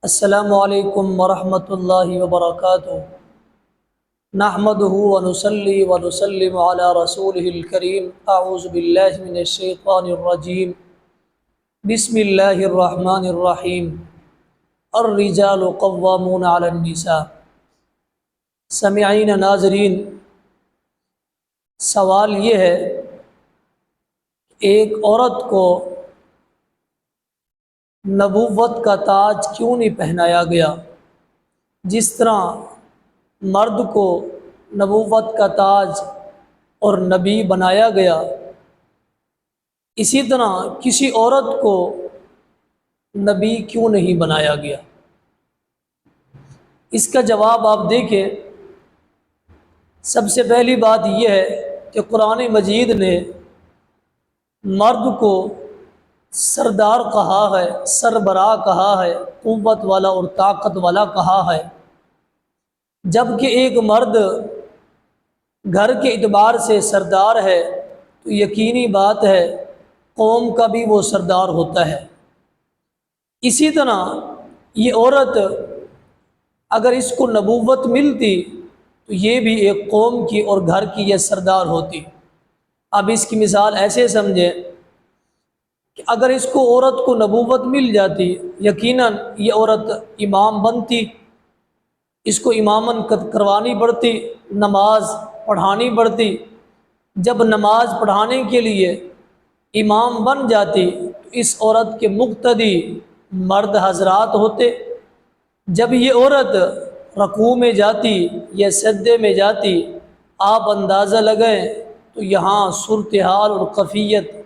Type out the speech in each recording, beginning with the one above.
السلام علیکم ورحمۃ اللہ وبرکاتہ۔ نحمده ونصلی ونسلم علی رسولہ الکریم۔ اعوذ باللہ من الشیطان الرجیم۔ بسم اللہ الرحمن الرحیم۔ الرجال قوامون علی النساء۔ سامعین ناظرین، سوال یہ ہے ایک عورت کو نبوت کا تاج کیوں نہیں پہنایا گیا؟ جس طرح مرد کو نبوت کا تاج اور نبی بنایا گیا، اسی طرح کسی عورت کو نبی کیوں نہیں بنایا گیا؟ اس کا جواب آپ دیکھیں۔ سب سے پہلی بات یہ ہے کہ قرآن مجید نے مرد کو سردار کہا ہے، سربراہ کہا ہے، قوت والا اور طاقت والا کہا ہے، جبکہ ایک مرد گھر کے اعتبار سے سردار ہے تو یقینی بات ہے قوم کا بھی وہ سردار ہوتا ہے۔ اسی طرح یہ عورت اگر اس کو نبوت ملتی تو یہ بھی ایک قوم کی اور گھر کی یہ سردار ہوتی۔ اب اس کی مثال ایسے سمجھیں کہ اگر اس کو عورت کو نبوت مل جاتی، یقیناً یہ عورت امام بنتی، اس کو امامن کروانی پڑتی، نماز پڑھانی پڑتی۔ جب نماز پڑھانے کے لیے امام بن جاتی تو اس عورت کے مقتدی مرد حضرات ہوتے۔ جب یہ عورت رکوع میں جاتی یا سجدے میں جاتی، آپ اندازہ لگائیں تو یہاں صورتحال اور کیفیت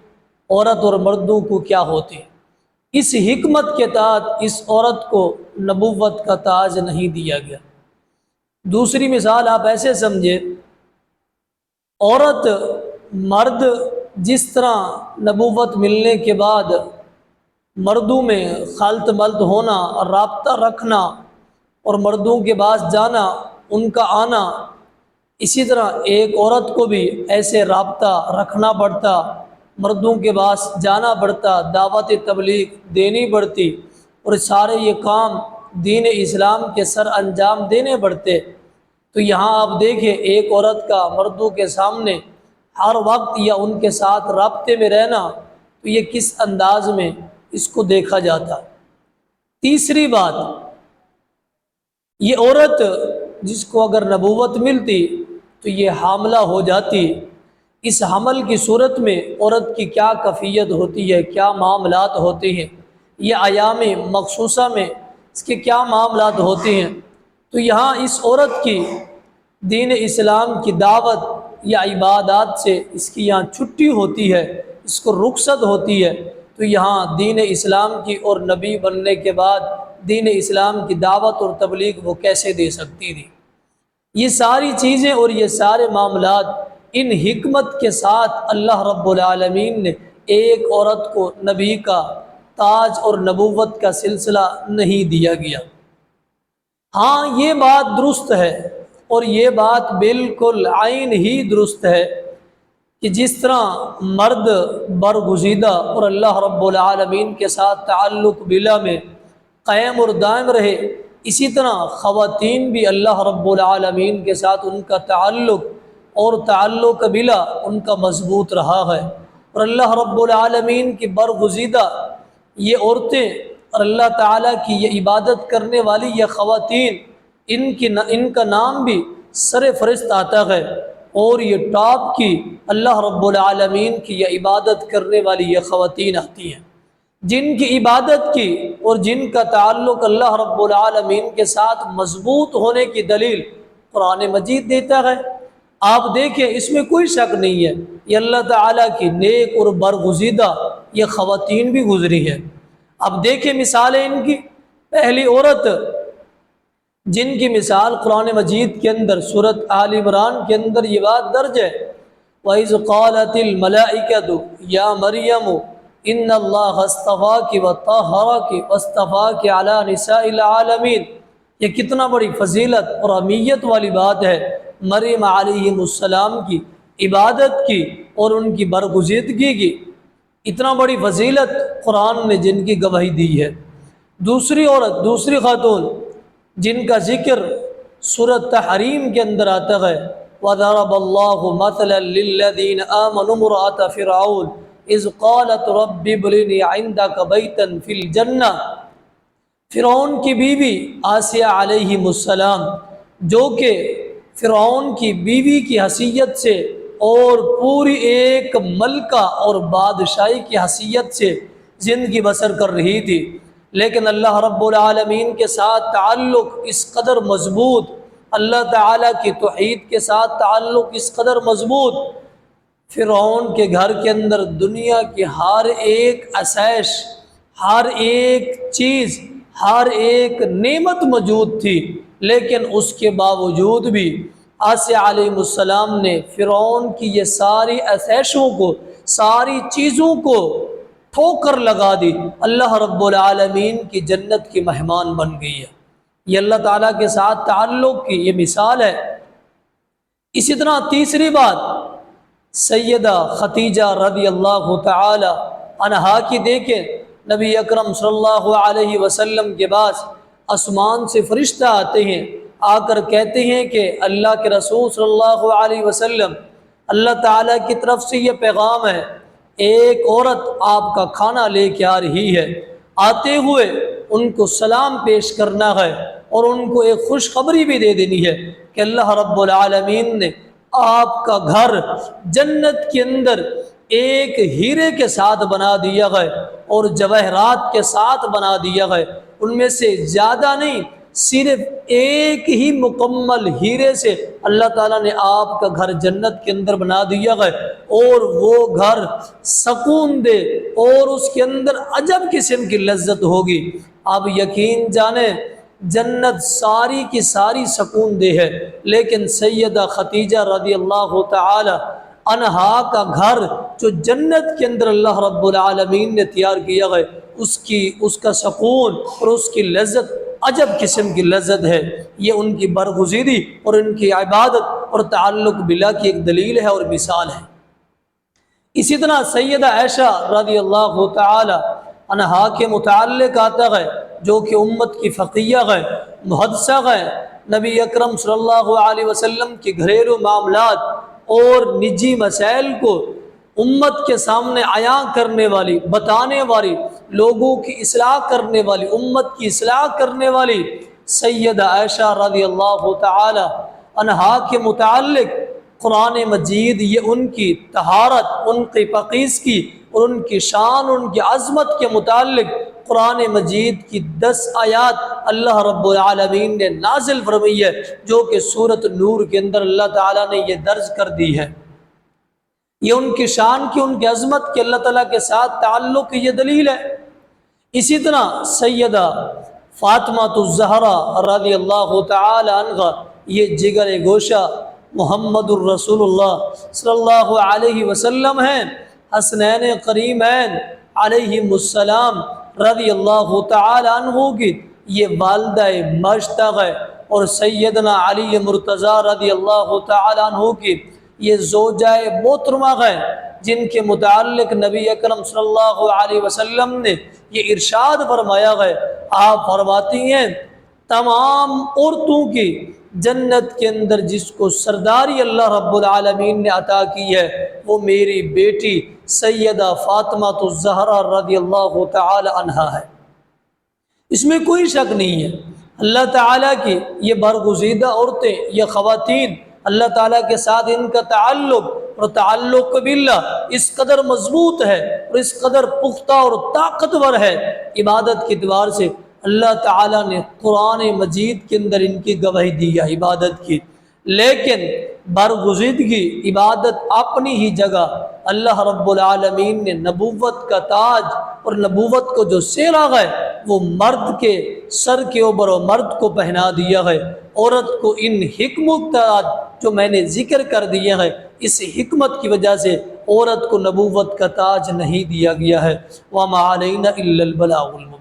عورت اور مردوں کو کیا ہوتی۔ اس حکمت کے تحت اس عورت کو نبوت کا تاج نہیں دیا گیا۔ دوسری مثال آپ ایسے سمجھے، عورت مرد جس طرح نبوت ملنے کے بعد مردوں میں خلط ملط ہونا، رابطہ رکھنا اور مردوں کے پاس جانا، ان کا آنا، اسی طرح ایک عورت کو بھی ایسے رابطہ رکھنا پڑتا، مردوں کے پاس جانا پڑتا، دعوت تبلیغ دینی پڑتی، اور سارے یہ کام دین اسلام کے سر انجام دینے پڑتے۔ تو یہاں آپ دیکھیں ایک عورت کا مردوں کے سامنے ہر وقت یا ان کے ساتھ رابطے میں رہنا، تو یہ کس انداز میں اس کو دیکھا جاتا۔ تیسری بات، یہ عورت جس کو اگر نبوت ملتی تو یہ حاملہ ہو جاتی۔ اس حمل کی صورت میں عورت کی کیا کیفیت ہوتی ہے، کیا معاملات ہوتے ہیں، یہ ایام مخصوصہ میں اس کے کیا معاملات ہوتے ہیں، تو یہاں اس عورت کی دین اسلام کی دعوت یا عبادات سے اس کی یہاں چھٹی ہوتی ہے، اس کو رخصت ہوتی ہے، تو یہاں دین اسلام کی اور نبی بننے کے بعد دین اسلام کی دعوت اور تبلیغ وہ کیسے دے سکتی تھی؟ یہ ساری چیزیں اور یہ سارے معاملات ان حکمت کے ساتھ اللہ رب العالمین نے ایک عورت کو نبی کا تاج اور نبوت کا سلسلہ نہیں دیا گیا۔ ہاں یہ بات درست ہے اور یہ بات بالکل عین ہی درست ہے کہ جس طرح مرد برگزیدہ اور اللہ رب العالمین کے ساتھ تعلق بلا میں قائم اور دائم رہے، اسی طرح خواتین بھی اللہ رب العالمین کے ساتھ ان کا تعلق اور تعلق بلا ان کا مضبوط رہا ہے، اور اللہ رب العالمین کی برگزیدہ یہ عورتیں اور اللہ تعالیٰ کی یہ عبادت کرنے والی یہ خواتین، ان کا نام بھی سر فہرست آتا ہے، اور یہ ٹاپ کی اللہ رب العالمین کی یہ عبادت کرنے والی یہ خواتین آتی ہیں، جن کی عبادت کی اور جن کا تعلق اللہ رب العالمین کے ساتھ مضبوط ہونے کی دلیل قرآن مجید دیتا ہے۔ آپ دیکھیں اس میں کوئی شک نہیں ہے، یہ اللہ تعالیٰ کی نیک اور برگزیدہ یہ خواتین بھی گزری ہے۔ اب دیکھیں مثالیں ان کی۔ پہلی عورت جن کی مثال قرآن مجید کے اندر سورۃ آل عمران کے اندر یہ بات درج ہے، وَإِذْ قَالَتِ الْمَلَائِكَةُ يَا مَرْيَمُ إِنَّ اللَّهَ اصْطَفَاكِ وَطَهَّرَكِ وَاصْطَفَاكِ عَلَى نِسَاءِ الْعَالَمِينَ۔ یہ کتنا بڑی فضیلت اور اہمیت والی بات ہے، مریم علیہ السلام کی عبادت کی اور ان کی برگزیدگی کی، اتنا بڑی فضیلت قرآن نے جن کی گواہی دی ہے۔ دوسری عورت، دوسری خاتون جن کا ذکر سورۃ تحریم کے اندر آتا ہے، وَضَرَبَ اللَّهُ مَثَلًا لِّلَّذِينَ آمَنُوا امْرَأَتَ فِرْعَوْنَ إِذْ قَالَتْ رَبِّ ابْنِ لِي عِندَكَ بَيْتًا فِي الْجَنَّةِ۔ فرعون کی بیوی آسیہ علیہ السلام، جو کہ فرعون کی بیوی کی حیثیت سے اور پوری ایک ملکہ اور بادشاہی کی حیثیت سے زندگی بسر کر رہی تھی، لیکن اللہ رب العالمین کے ساتھ تعلق اس قدر مضبوط، اللہ تعالیٰ کی توحید کے ساتھ تعلق اس قدر مضبوط، فرعون کے گھر کے اندر دنیا کی ہر ایک آسائش، ہر ایک چیز، ہر ایک نعمت موجود تھی، لیکن اس کے باوجود بھی آسیہ علیہ السلام نے فرعون کی یہ ساری آسائشوں کو، ساری چیزوں کو ٹھوکر لگا دی، اللہ رب العالمین کی جنت کی مہمان بن گئی ہے۔ یہ اللہ تعالیٰ کے ساتھ تعلق کی یہ مثال ہے۔ اسی طرح تیسری بات سیدہ خدیجہ رضی اللہ تعالی عنہا کی دیکھیں، نبی اکرم صلی اللہ علیہ وسلم کے بعد آسمان سے فرشتہ آتے ہیں، آ کر کہتے ہیں کہ اللہ کے رسول صلی اللہ علیہ وسلم، اللہ تعالیٰ کی طرف سے یہ پیغام ہے، ایک عورت آپ کا کھانا لے کے آ رہی ہے، آتے ہوئے ان کو سلام پیش کرنا ہے اور ان کو ایک خوشخبری بھی دے دینی ہے کہ اللہ رب العالمین نے آپ کا گھر جنت کے اندر ایک ہیرے کے ساتھ بنا دیا ہے اور جواہرات کے ساتھ بنا دیا ہے، ان میں سے زیادہ نہیں، صرف ایک ہی مکمل ہیرے سے اللہ تعالیٰ نے آپ کا گھر جنت کے اندر بنا دیا ہے، اور وہ گھر سکون دے اور اس کے اندر عجب قسم کی لذت ہوگی۔ آپ یقین جانیں جنت ساری کی ساری سکون دہ ہے، لیکن سیدہ خدیجہ رضی اللہ تعالی عنہا کا گھر جو جنت کے اندر اللہ رب العالمین نے تیار کیا ہے، اس کا سکون اور اس کی لذت عجب قسم کی لذت ہے۔ یہ ان کی برگزیدی اور ان کی عبادت اور تعلق باللہ کی ایک دلیل ہے اور مثال ہے۔ اسی طرح سیدہ عائشہ رضی اللہ تعالی عنہا کے متعلق آتا ہے، جو کہ امت کی فقیہ ہے، محدثہ ہے، نبی اکرم صلی اللہ علیہ وسلم کے گھریلو معاملات اور نجی مسائل کو امت کے سامنے عیاں کرنے والی، بتانے والی، لوگوں کی اصلاح کرنے والی، امت کی اصلاح کرنے والی سیدہ عائشہ رضی اللہ تعالی عنہا کے متعلق قرآن مجید یہ ان کی طہارت، ان کی پاکیزگی اور ان کی شان، ان کی عظمت کے متعلق قرآن مجید کی 10 آیات اللہ رب العالمین نے نازل فرمائی ہے، جو کہ سورۃ نور کے اندر اللہ تعالیٰ نے یہ درج کر دی ہے۔ یہ ان کی شان کی، ان کی عظمت کے اللہ تعالیٰ کے ساتھ تعلق کی یہ دلیل ہے۔ اسی طرح سیدہ فاطمہ الزہرا رضی اللہ تعالی عنہا یہ جگر گوشہ محمد الرسول اللہ صلی اللہ علیہ وسلم ہیں، حسنین کریمین علیہ السلام رضی اللہ تعالی عنہ کی یہ والدہ مشتاق ہے، اور سیدنا علی مرتضیٰ رضی اللہ تعالی عنہ کی یہ زوجہ محترمہ ہے، جن کے متعلق نبی اکرم صلی اللہ علیہ وسلم نے یہ ارشاد فرمایا ہے، آپ فرماتی ہیں تمام عورتوں کی جنت کے اندر جس کو سرداری اللہ رب العالمین نے عطا کی ہے وہ میری بیٹی سیدہ فاطمہ الزہرا رضی اللہ تعالی عنہا ہے۔ اس میں کوئی شک نہیں ہے، اللہ تعالیٰ کی یہ برگزیدہ عورتیں، یہ خواتین، اللہ تعالیٰ کے ساتھ ان کا تعلق اور تعلق باللہ اس قدر مضبوط ہے اور اس قدر پختہ اور طاقتور ہے، عبادت کے اعتبار سے اللہ تعالیٰ نے قرآن مجید کے اندر ان کی گواہی دی ہے عبادت کی، لیکن برگزیدگی عبادت اپنی ہی جگہ اللہ رب العالمین نے نبوت کا تاج اور نبوت کو جو سیرا ہے وہ مرد کے سر کے اوپر اور مرد کو پہنا دیا ہے، عورت کو ان حکمت جو میں نے ذکر کر دیا ہے اس حکمت کی وجہ سے عورت کو نبوت کا تاج نہیں دیا گیا ہے۔ وَمَا عَلَيْنَا إِلَّا الْبَلَاغُ الْمُبِينُ۔